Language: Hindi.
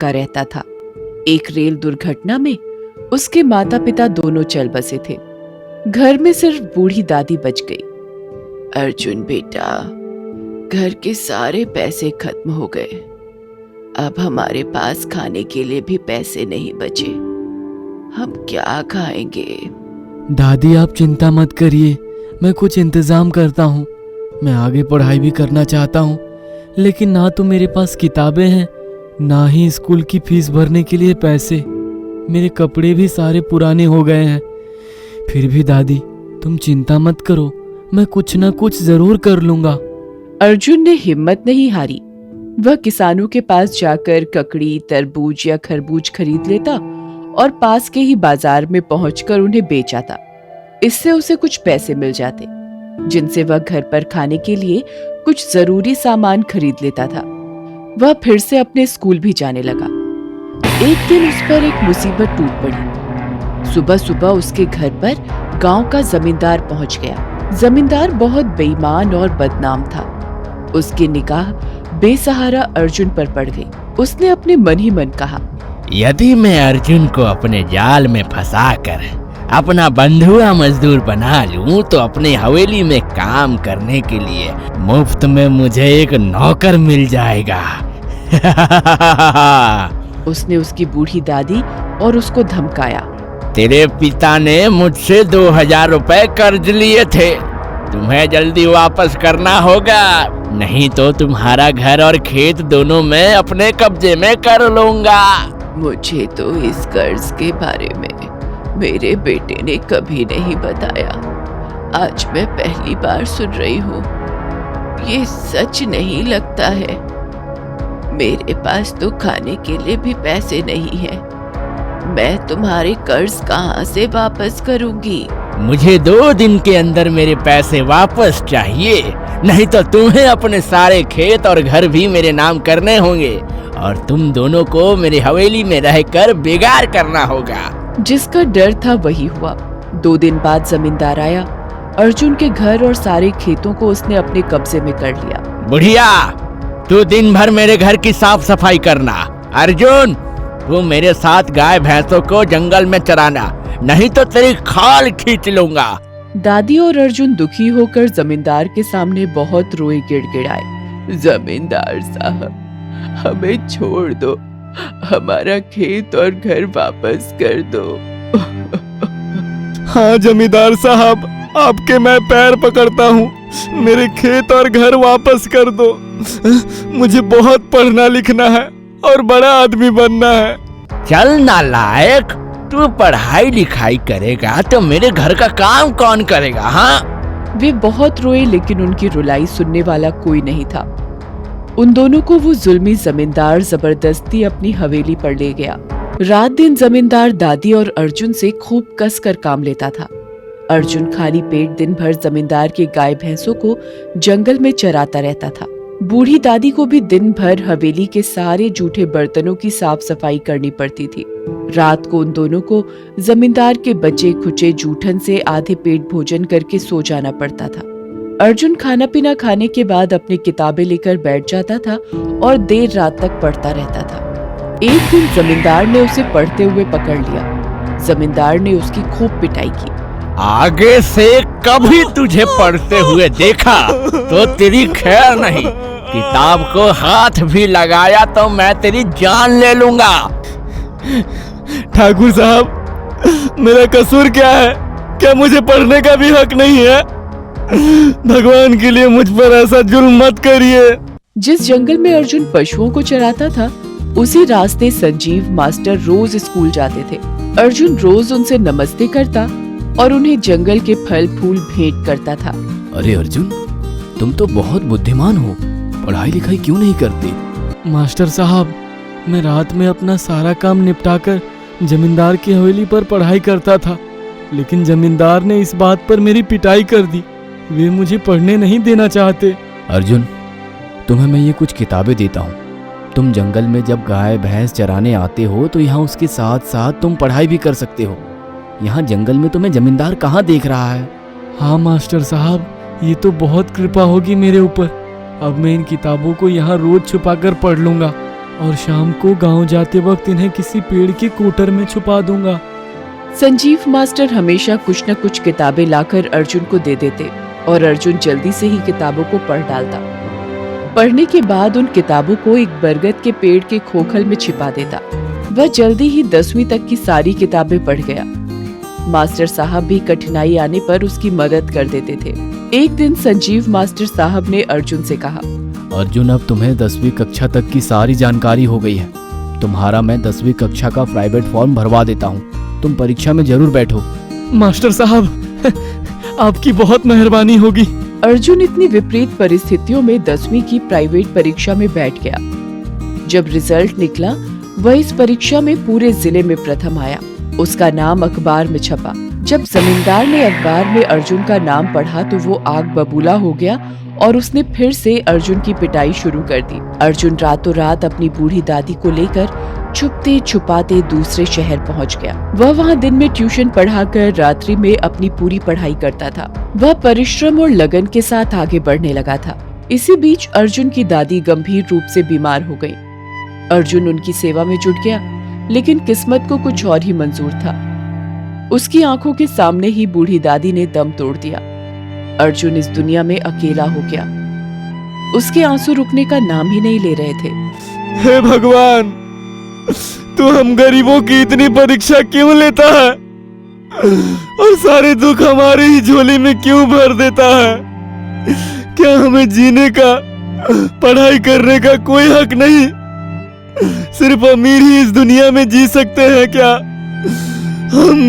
भटका रहता था। एक रेल दुर्घटना में उसके माता पिता दोनों चल बसे थे। घर में सिर्फ बूढ़ी दादी बच गई। अर्जुन बेटा, घर के सारे पैसे खत्म हो गए। अब हमारे पास खाने के लिए भी पैसे नहीं बचे। हम क्या खाएंगे? दादी आप चिंता मत करिए, मैं कुछ इंतजाम करता हूँ। मैं आगे पढ़ाई भी करना चाहता हूँ, लेकिन ना तो मेरे पास किताबें हैं, ना ही स्कूल की फीस भरने के लिए पैसे। मेरे कपड़े भी सारे पुराने हो गए हैं। फिर भी दादी तुम चिंता मत करो, मैं कुछ ना कुछ जरूर कर लूंगा। अर्जुन ने हिम्मत नहीं हारी। वह किसानों के पास जाकर ककड़ी, तरबूज या खरबूज खरीद लेता और पास के ही बाजार में पहुंचकर उन्हें बेच आता। इससे उसे कुछ पैसे मिल जाते, जिनसे वह घर पर खाने के लिए कुछ जरूरी सामान खरीद लेता था। वह फिर से अपने स्कूल भी जाने लगा। एक दिन उस पर एक मुसीबत टूट पड़ी। सुबह सुबह उसके घर पर गांव का जमींदार पहुंच गया। जमींदार बहुत बेईमान और बदनाम था। उसकी निगाह बेसहारा अर्जुन पर पड़ गई। उसने अपने मन ही मन कहा, यदि मैं अर्जुन को अपने जाल में फंसाकर अपना बंधुआ मजदूर बना लूं तो अपने हवेली में काम करने के लिए मुफ्त में मुझे एक नौकर मिल जाएगा। उसने उसकी बूढ़ी दादी और उसको धमकाया। तेरे पिता ने मुझसे 2000 रुपए कर्ज लिए थे, तुम्हें जल्दी वापस करना होगा, नहीं तो तुम्हारा घर और खेत दोनों मैं अपने कब्जे में कर लूंगा। मुझे तो इस कर्ज के बारे में मेरे बेटे ने कभी नहीं बताया। आज मैं पहली बार सुन रही हूँ। ये सच नहीं लगता है। मेरे पास तो खाने के लिए भी पैसे नहीं हैं। मैं तुम्हारे कर्ज कहाँ से वापस करूंगी? मुझे 2 दिन के अंदर मेरे पैसे वापस चाहिए, नहीं तो तुम्हें अपने सारे खेत और घर भी मेरे नाम करने होंगे और तुम दोनों को मेरी हवेली में रहकर बेगार करना होगा। जिसका डर था वही हुआ। 2 दिन बाद जमींदार आया। अर्जुन के घर और सारे खेतों को उसने अपने कब्जे में कर लिया। बुढ़िया, तू दिन भर मेरे घर की साफ सफाई करना। अर्जुन, तू मेरे साथ गाय भैंसों को जंगल में चराना, नहीं तो तेरी खाल खींच लूंगा। दादी और अर्जुन दुखी होकर जमींदार के सामने बहुत रोए गिड़गिड़ाए। जमींदार साहब, हमें छोड़ दो, हमारा खेत और घर वापस कर दो। हाँ जमींदार साहब, आपके मैं पैर पकड़ता हूँ, मेरे खेत और घर वापस कर दो। मुझे बहुत पढ़ना लिखना है और बड़ा आदमी बनना है। चल नालायक, तू पढ़ाई लिखाई करेगा तो मेरे घर का काम कौन करेगा? हाँ, वे बहुत रोए, लेकिन उनकी रुलाई सुनने वाला कोई नहीं था। उन दोनों को वो जुल्मी जमींदार जबरदस्ती अपनी हवेली पर ले गया। रात दिन जमींदार दादी और अर्जुन से खूब कसकर काम लेता था। अर्जुन खाली पेट दिन भर जमींदार के गाय भैंसों को जंगल में चराता रहता था। बूढ़ी दादी को भी दिन भर हवेली के सारे जूठे बर्तनों की साफ सफाई करनी पड़ती थी। रात को उन दोनों को जमींदार के बचे खुचे जूठन से आधे पेट भोजन करके सो जाना पड़ता था। अर्जुन खाना पीना खाने के बाद अपनी किताबें लेकर बैठ जाता था और देर रात तक पढ़ता रहता था। एक दिन जमींदार ने उसे पढ़ते हुए पकड़ लिया। जमींदार ने उसकी खूब पिटाई की। आगे से कभी तुझे पढ़ते हुए देखा तो तेरी खैर नहीं। किताब को हाथ भी लगाया तो मैं तेरी जान ले लूंगा। ठाकुर साहब, मेरा कसूर क्या है? क्या मुझे पढ़ने का भी हक नहीं है? भगवान के लिए मुझ पर ऐसा जुल्म मत करिए। जिस जंगल में अर्जुन पशुओं को चराता था, उसी रास्ते संजीव मास्टर रोज स्कूल जाते थे। अर्जुन रोज उनसे नमस्ते करता और उन्हें जंगल के फल फूल भेंट करता था। अरे अर्जुन, तुम तो बहुत बुद्धिमान हो, पढ़ाई लिखाई क्यों नहीं करते? मास्टर साहब, मैं रात में अपना सारा काम निपटाकर जमींदार की हवेली पर पढ़ाई करता था, लेकिन जमींदार ने इस बात पर मेरी पिटाई कर दी। वे मुझे पढ़ने नहीं देना चाहते। अर्जुन, तुम्हें मैं ये कुछ किताबें देता हूँ। तुम जंगल में जब गाय भैंस चराने आते हो तो यहाँ उसके साथ साथ तुम पढ़ाई भी कर सकते हो। यहाँ जंगल में तुम्हें जमींदार कहाँ देख रहा है? हाँ मास्टर साहब, ये तो बहुत कृपा होगी मेरे ऊपर। अब मैं इन किताबों को यहाँ रोज छुपा कर पढ़ लूंगा और शाम को गांव जाते वक्त इन्हें किसी पेड़ के कोटर में छुपा दूंगा। संजीव मास्टर हमेशा कुछ न कुछ किताबें लाकर अर्जुन को दे देते और अर्जुन जल्दी से ही किताबों को पढ़ डालता। पढ़ने के बाद उन किताबों को एक बरगद के पेड़ के खोखल में छिपा देता। वह जल्दी ही 10वीं तक की सारी किताबें पढ़ गया। मास्टर साहब भी कठिनाई आने पर उसकी मदद कर देते थे। एक दिन संजीव मास्टर साहब ने अर्जुन से कहा, अर्जुन, अब तुम्हें 10वीं कक्षा तक की सारी जानकारी हो गई है। तुम्हारा मैं 10वीं कक्षा का प्राइवेट फॉर्म भरवा देता हूँ। तुम परीक्षा में जरूर बैठो। मास्टर साहब, आपकी बहुत मेहरबानी होगी। अर्जुन इतनी विपरीत परिस्थितियों में 10वीं की प्राइवेट परीक्षा में बैठ गया। जब रिजल्ट निकला, वह इस परीक्षा में पूरे जिले में प्रथम आया। उसका नाम अखबार में छपा। जब जमींदार ने अखबार में अर्जुन का नाम पढ़ा तो वो आग बबूला हो गया और उसने फिर से अर्जुन की पिटाई शुरू कर दी। अर्जुन रातों रात अपनी बूढ़ी दादी को लेकर छुपते छुपाते दूसरे शहर पहुंच गया। वह वहां दिन में ट्यूशन पढ़ाकर रात्रि में अपनी पूरी पढ़ाई करता था। वह परिश्रम और लगन के साथ आगे बढ़ने लगा था। इसी बीच अर्जुन की दादी गंभीर रूप से बीमार हो गई। अर्जुन उनकी सेवा में जुट गया, लेकिन किस्मत को कुछ और ही मंजूर था। उसकी आंखों के सामने ही बूढ़ी दादी ने दम तोड़ दिया। अर्जुन इस दुनिया में अकेला हो गया। उसके आंसू रुकने का नाम ही नहीं ले रहे थे। हे भगवान, तू हम गरीबों की इतनी परीक्षा क्यों लेता है और सारे दुख हमारे ही झोली में क्यों भर देता है? क्या हमें जीने का, पढ़ाई करने का कोई हक नहीं? सिर्फ अमीर ही इस दुनिया में जी सकते हैं क्या? हम